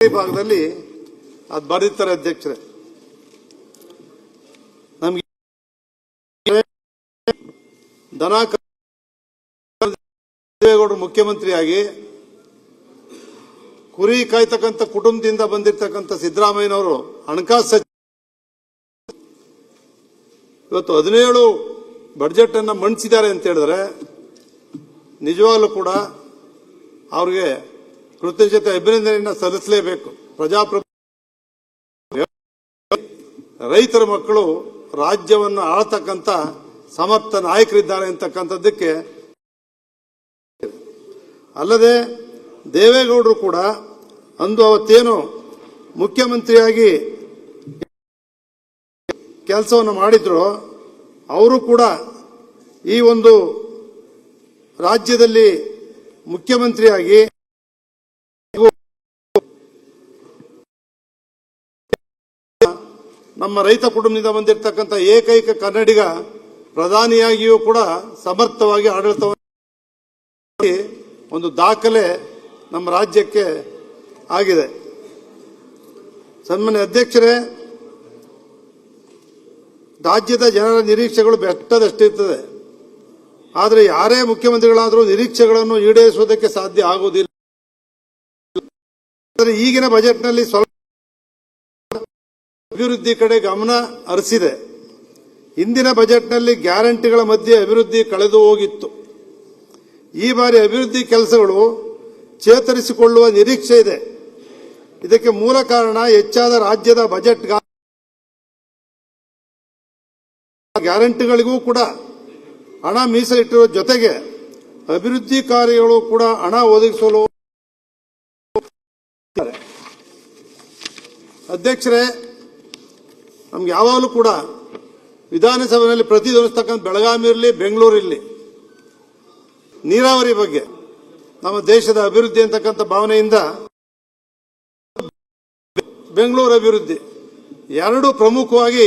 ಭಾಗದಲ್ಲಿ ಅದು ಬರೀತಾರೆ ಅಧ್ಯಕ್ಷರೇ. ನಮ್ಗೆ ದನ ದೇವೇಗೌಡರು ಮುಖ್ಯಮಂತ್ರಿಯಾಗಿ ಕುರಿ ಕಾಯ್ತಕ್ಕಂಥ ಕುಟುಂಬದಿಂದ ಬಂದಿರತಕ್ಕಂಥ ಸಿದ್ದರಾಮಯ್ಯನವರು ಹಣಕಾಸು ಸಚಿವ ಇವತ್ತು 17 ಬಜೆಟ್ ಅನ್ನು ಮಂಡಿಸಿದ್ದಾರೆ ಅಂತ ಹೇಳಿದ್ರೆ ನಿಜವಾಗ್ಲೂ ಕೂಡ ಅವ್ರಿಗೆ ಕೃತಜ್ಞತೆ ಅಭಿನಂದನೆಯನ್ನು ಸಲ್ಲಿಸಲೇಬೇಕು. ಪ್ರಜಾಪ್ರಭುತ್ವ ರೈತರ ಮಕ್ಕಳು ರಾಜ್ಯವನ್ನು ಆಳ್ತಕ್ಕಂಥ ಸಮರ್ಥ ನಾಯಕರಿದ್ದಾರೆ ಅಂತಕ್ಕಂಥದ್ದಕ್ಕೆ ಅಲ್ಲದೆ ದೇವೇಗೌಡರು ಕೂಡ ಅಂದು ಅವತ್ತೇನು ಮುಖ್ಯಮಂತ್ರಿಯಾಗಿ ಕೆಲಸವನ್ನು ಮಾಡಿದ್ರು ಅವರು ಕೂಡ ಈ ಒಂದು ರಾಜ್ಯದಲ್ಲಿ ಮುಖ್ಯಮಂತ್ರಿಯಾಗಿ ನಮ್ಮ ರೈತ ಕುಟುಂಬದಿಂದ ಬಂದಿರತಕ್ಕಂಥ ಏಕೈಕ ಕನ್ನಡಿಗ ಪ್ರಧಾನಿಯಾಗಿಯೂ ಕೂಡ ಸಮರ್ಥವಾಗಿ ಆಡಳಿತವನ್ನು ಒಂದು ದಾಖಲೆ ನಮ್ಮ ರಾಜ್ಯಕ್ಕೆ ಆಗಿದೆ. ಸನ್ಮಾನ್ಯ ಅಧ್ಯಕ್ಷರೇ, ರಾಜ್ಯದ ಜನರ ನಿರೀಕ್ಷೆಗಳು ಬೆಟ್ಟದಷ್ಟಿರ್ತದೆ. ಆದರೆ ಯಾರೇ ಮುಖ್ಯಮಂತ್ರಿಗಳಾದರೂ ನಿರೀಕ್ಷೆಗಳನ್ನು ಈಡೇರಿಸುವುದಕ್ಕೆ ಸಾಧ್ಯ ಆಗುವುದಿಲ್ಲ. ಆದರೆ ಈಗಿನ ಬಜೆಟ್ನಲ್ಲಿ ಸ್ವಲ್ಪ ಅಭಿವೃದ್ಧಿ ಕಡೆ ಗಮನ ಹರಿಸಿದೆ. ಹಿಂದಿನ ಬಜೆಟ್ನಲ್ಲಿ ಗ್ಯಾರಂಟಿಗಳ ಮಧ್ಯೆ ಅಭಿವೃದ್ಧಿ ಕಳೆದು ಹೋಗಿತ್ತು. ಈ ಬಾರಿ ಅಭಿವೃದ್ಧಿ ಕೆಲಸಗಳು ಚೇತರಿಸಿಕೊಳ್ಳುವ ನಿರೀಕ್ಷೆ ಇದೆ. ಇದಕ್ಕೆ ಮೂಲ ಕಾರಣ ಹೆಚ್ಚಾದ ರಾಜ್ಯದ ಬಜೆಟ್ ಗ್ಯಾರಂಟಿಗಳಿಗೂ ಕೂಡ ಹಣ ಮೀಸಲಿಟ್ಟಿರುವ ಜೊತೆಗೆ ಅಭಿವೃದ್ಧಿ ಕಾರ್ಯಗಳು ಕೂಡ ಹಣ ಒದಗಿಸಲು ಅಧ್ಯಕ್ಷರೇ, ನಮ್ಗೆ ಯಾವಾಗಲೂ ಕೂಡ ವಿಧಾನಸಭೆಯಲ್ಲಿ ಪ್ರತಿಧ್ವನಿಸ್ತಕ್ಕಂಥ ಬೆಳಗಾವಿ ಇರಲಿ ಬೆಂಗಳೂರಿರಲಿ ನೀರಾವರಿ ಬಗ್ಗೆ ನಮ್ಮ ದೇಶದ ಅಭಿವೃದ್ಧಿ ಅಂತಕ್ಕಂಥ ಭಾವನೆಯಿಂದ ಬೆಂಗಳೂರು ಅಭಿವೃದ್ಧಿ ಎರಡೂ ಪ್ರಮುಖವಾಗಿ